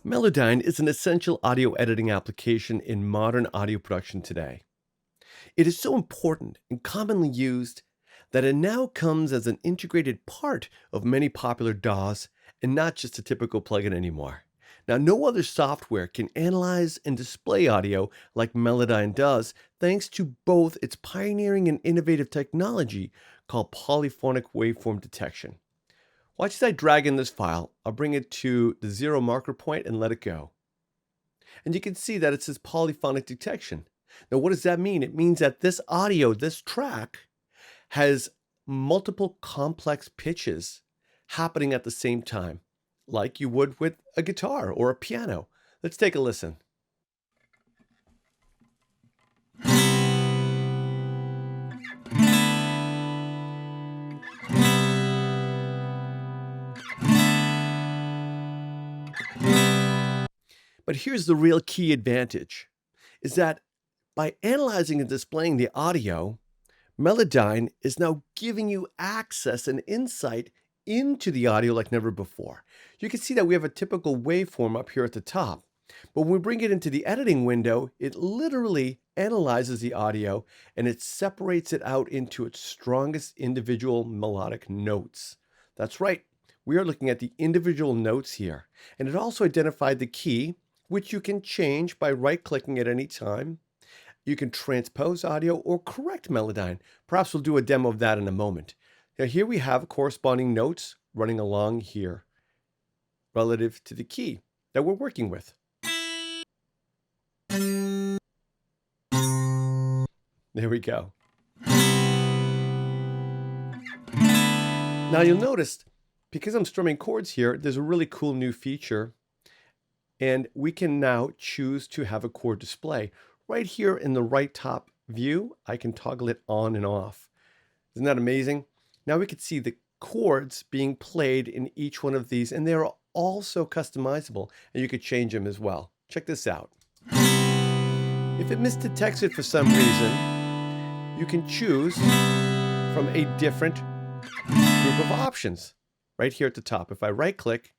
Melodyne is an essential audio editing application in modern audio production today. It is so important and commonly used that it now comes as an integrated part of many popular DAWs and not just a typical plugin anymore. Now, no other software can analyze and display audio like Melodyne does, thanks to both its pioneering and innovative technology called polyphonic waveform detection. Watch as I drag in this file. I'll bring it to the 0 marker point and let it go. And you can see that it says polyphonic detection. Now, what does that mean? It means that this audio, this track, has multiple complex pitches happening at the same time, like you would with a guitar or a piano. Let's take a listen. But here's the real key advantage, is that by analyzing and displaying the audio, Melodyne is now giving you access and insight into the audio like never before. You can see that we have a typical waveform up here at the top, but when we bring it into the editing window, it literally analyzes the audio and it separates it out into its strongest individual melodic notes. That's right, we are looking at the individual notes here, and it also identified the key, which you can change by right-clicking at any time. You can transpose audio or correct Melodyne. Perhaps we'll do a demo of that in a moment. Now here we have corresponding notes running along here relative to the key that we're working with. There we go. Now you'll notice, because I'm strumming chords here, there's a really cool new feature. And we can now choose to have a chord display. Right here in the right top view, I can toggle it on and off. Isn't that amazing? Now we can see the chords being played in each one of these, and they're also customizable, and you could change them as well. Check this out. If it misdetects it for some reason, you can choose from a different group of options right here at the top. If I right-click,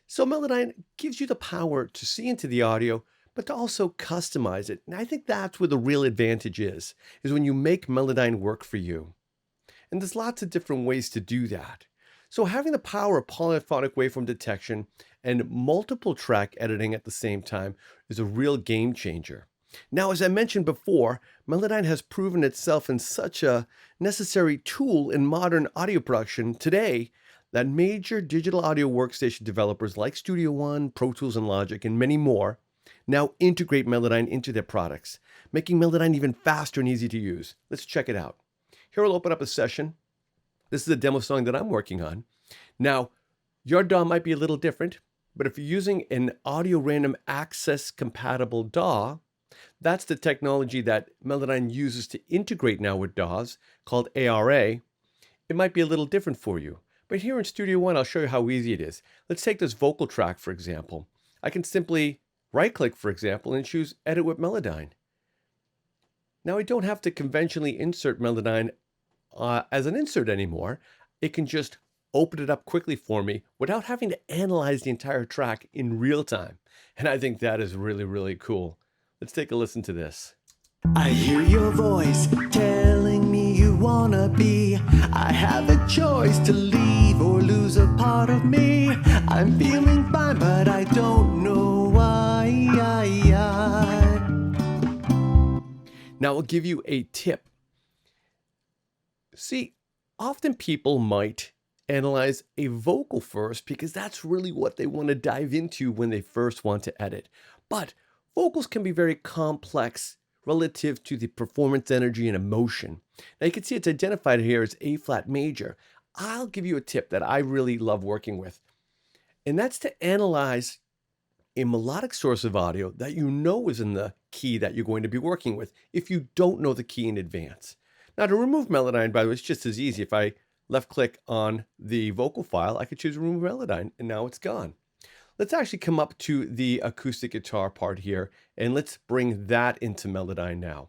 so Melodyne gives you the power to see into the audio, but to also customize it. And I think that's where the real advantage is when you make Melodyne work for you. And there's lots of different ways to do that. So having the power of polyphonic waveform detection and multiple track editing at the same time is a real game changer. Now, as I mentioned before, Melodyne has proven itself in such a necessary tool in modern audio production today that major digital audio workstation developers like Studio One, Pro Tools, and Logic, and many more now integrate Melodyne into their products, making Melodyne even faster and easy to use. Let's check it out. Here I'll open up a session. This is a demo song that I'm working on. Now, your DAW might be a little different, but if you're using an audio random access compatible DAW, that's the technology that Melodyne uses to integrate now with DAWs, called ARA. It might be a little different for you. But here in Studio One, I'll show you how easy it is. Let's take this vocal track, for example. I can simply right-click, for example, and choose Edit with Melodyne. Now I don't have to conventionally insert Melodyne as an insert anymore. It can just open it up quickly for me without having to analyze the entire track in real time. And I think that is really, really cool. Let's take a listen to this. I hear your voice telling me you wanna be. I have a choice to leave or lose a part of me. I'm feeling fine, but I don't know why. Now I'll give you a tip. See, often people might analyze a vocal first because that's really what they want to dive into when they first want to edit. But vocals can be very complex relative to the performance, energy, and emotion. Now you can see it's identified here as A flat major. I'll give you a tip that I really love working with, and that's to analyze a melodic source of audio that you know is in the key that you're going to be working with if you don't know the key in advance. Now to remove Melodyne, by the way, it's just as easy. If I left click on the vocal file, I could choose Remove Melodyne, and now it's gone. Let's actually come up to the acoustic guitar part here, and let's bring that into Melodyne now.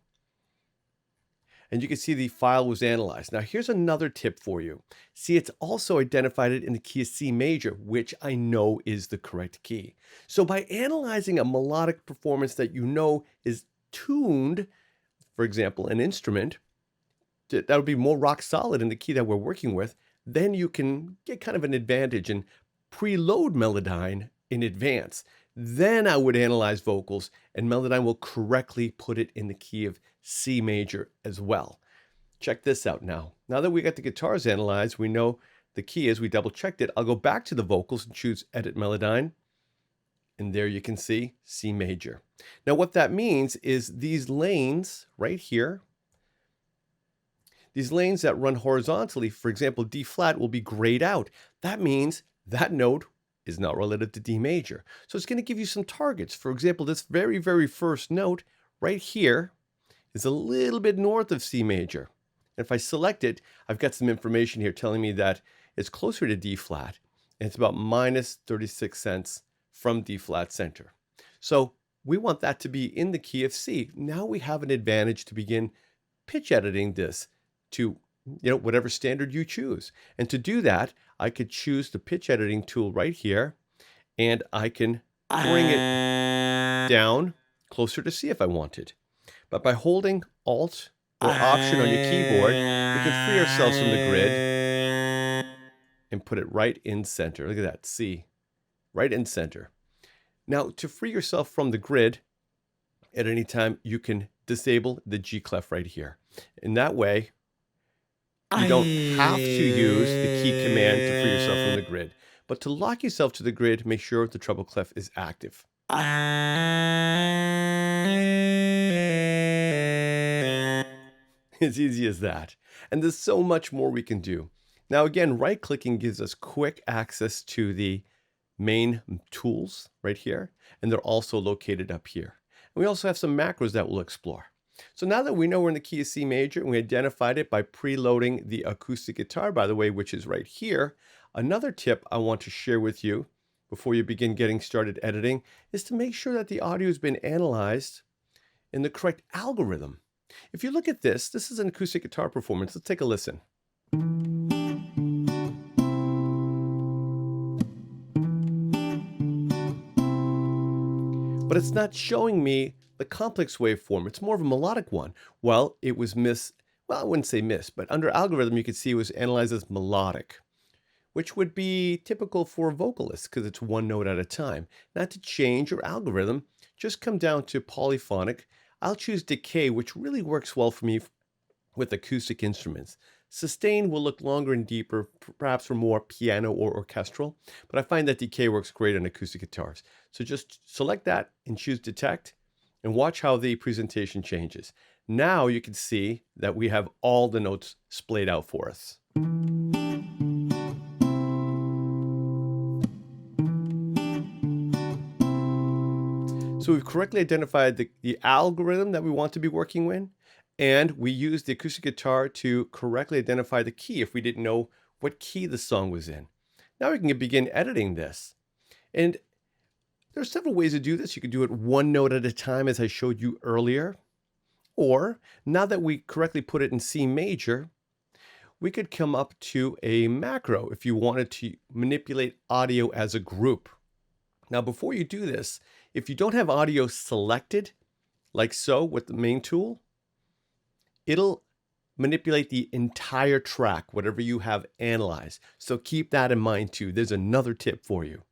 And you can see the file was analyzed. Now here's another tip for you. See, it's also identified it in the key of C major, which I know is the correct key. So by analyzing a melodic performance that you know is tuned, for example, an instrument, that would be more rock solid in the key that we're working with, then you can get kind of an advantage and preload Melodyne in advance. Then I would analyze vocals, and Melodyne will correctly put it in the key of C major as well. Check this out now. Now that we got the guitars analyzed, we know the key is, we double checked it. I'll go back to the vocals and choose Edit Melodyne. And there you can see C major. Now what that means is these lanes right here, these lanes that run horizontally, for example, D flat, will be grayed out. That means that note is not relative to D major. So it's going to give you some targets. For example, this very, very first note right here is a little bit north of C major. And if I select it, I've got some information here telling me that it's closer to D flat, and it's about minus 36 cents from D flat center. So we want that to be in the key of C. Now we have an advantage to begin pitch editing this to whatever standard you choose. And to do that, I could choose the pitch editing tool right here, and I can bring it down closer to C if I wanted. But by holding Alt or Option on your keyboard, we can free ourselves from the grid and put it right in center. Look at that, C, right in center. Now, to free yourself from the grid at any time, you can disable the G clef right here. In that way, you don't have to use the key command to free yourself from the grid. But to lock yourself to the grid, make sure the treble clef is active. As easy as that. And there's so much more we can do. Now again, right-clicking gives us quick access to the main tools right here, and they're also located up here. And we also have some macros that we'll explore. So now that we know we're in the key of C major, and we identified it by preloading the acoustic guitar, by the way, which is right here, another tip I want to share with you before you begin getting started editing is to make sure that the audio has been analyzed in the correct algorithm. If you look at this, this is an acoustic guitar performance. Let's take a listen. But it's not showing me the complex waveform. It's more of a melodic one. Well, it was I wouldn't say but under algorithm, you could see it was analyzed as melodic, which would be typical for vocalists because it's one note at a time. Not to change your algorithm, just come down to polyphonic. I'll choose decay, which really works well for me with acoustic instruments. Sustain will look longer and deeper, perhaps for more piano or orchestral, but I find that decay works great on acoustic guitars. So just select that and choose detect and watch how the presentation changes. Now you can see that we have all the notes splayed out for us. So we've correctly identified the algorithm that we want to be working with, and we used the acoustic guitar to correctly identify the key if we didn't know what key the song was in. Now we can begin editing this. And there are several ways to do this. You can do it one note at a time, as I showed you earlier. Or now that we correctly put it in C major, we could come up to a macro if you wanted to manipulate audio as a group. Now, before you do this, if you don't have audio selected, like so with the main tool, it'll manipulate the entire track, whatever you have analyzed. So keep that in mind too. There's another tip for you.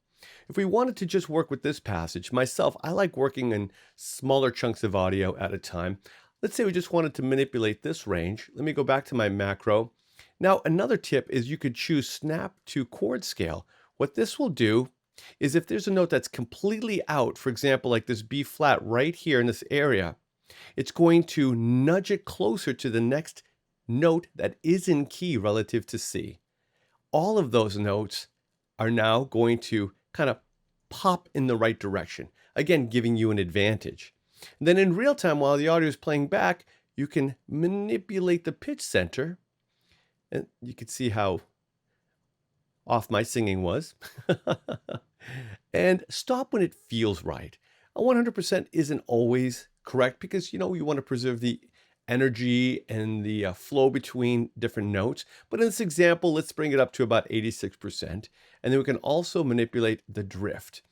If we wanted to just work with this passage, myself, I like working in smaller chunks of audio at a time. Let's say we just wanted to manipulate this range. Let me go back to my macro. Now, another tip is you could choose snap to chord scale. What this will do is if there's a note that's completely out, for example, like this B flat right here in this area, it's going to nudge it closer to the next note that is in key relative to C. All of those notes are now going to kind of pop in the right direction, again, giving you an advantage. And then in real time, while the audio is playing back, you can manipulate the pitch center And you could see how off my singing was. And stop when it feels right. A 100% isn't always correct because, you want to preserve the energy and the flow between different notes. But in this example, let's bring it up to about 86%. And then we can also manipulate the drift.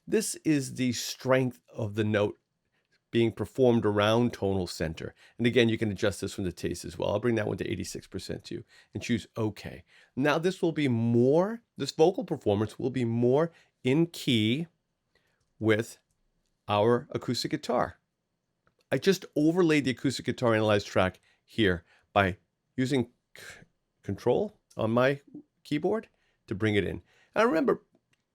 This is the strength of the note being performed around tonal center. And again, you can adjust this from the taste as well. I'll bring that one to 86% too and choose OK. Now this vocal performance will be more in key with our acoustic guitar. I just overlaid the acoustic guitar analyzed track here by using Control on my keyboard to bring it in. And remember,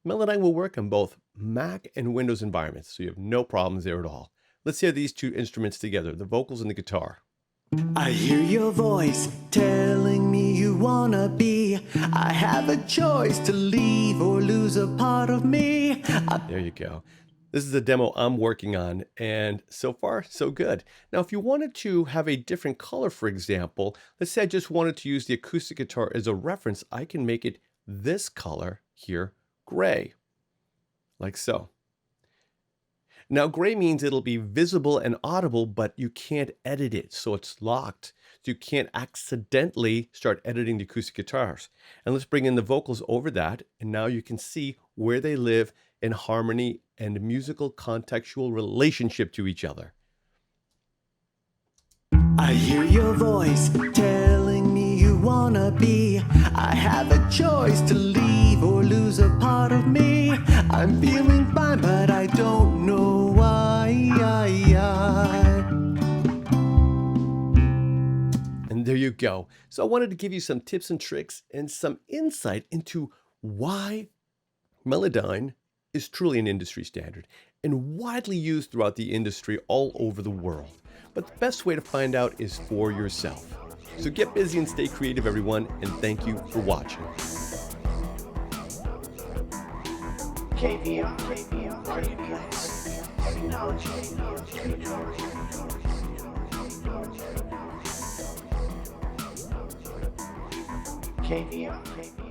Melodyne will work on both Mac and Windows environments, so you have no problems there at all. Let's hear these two instruments together, the vocals and the guitar. I hear your voice telling me you wanna be. I have a choice to leave or lose a part of me. There you go. This is a demo I'm working on, and so far, so good. Now, if you wanted to have a different color, for example, let's say I just wanted to use the acoustic guitar as a reference, I can make it this color here, gray, like so. Now, gray means it'll be visible and audible, but you can't edit it, so it's locked. So you can't accidentally start editing the acoustic guitars. And let's bring in the vocals over that, and now you can see where they live in harmony and musical contextual relationship to each other. I hear your voice telling me you wanna be. I have a choice to leave or lose a part of me. I'm feeling fine, but I don't know why. And there you go. So I wanted to give you some tips and tricks and some insight into why Melodyne is truly an industry standard and widely used throughout the industry all over the world. But the best way to find out is for yourself. So get busy and stay creative, everyone, and thank you for watching. KVM, technology. KVM.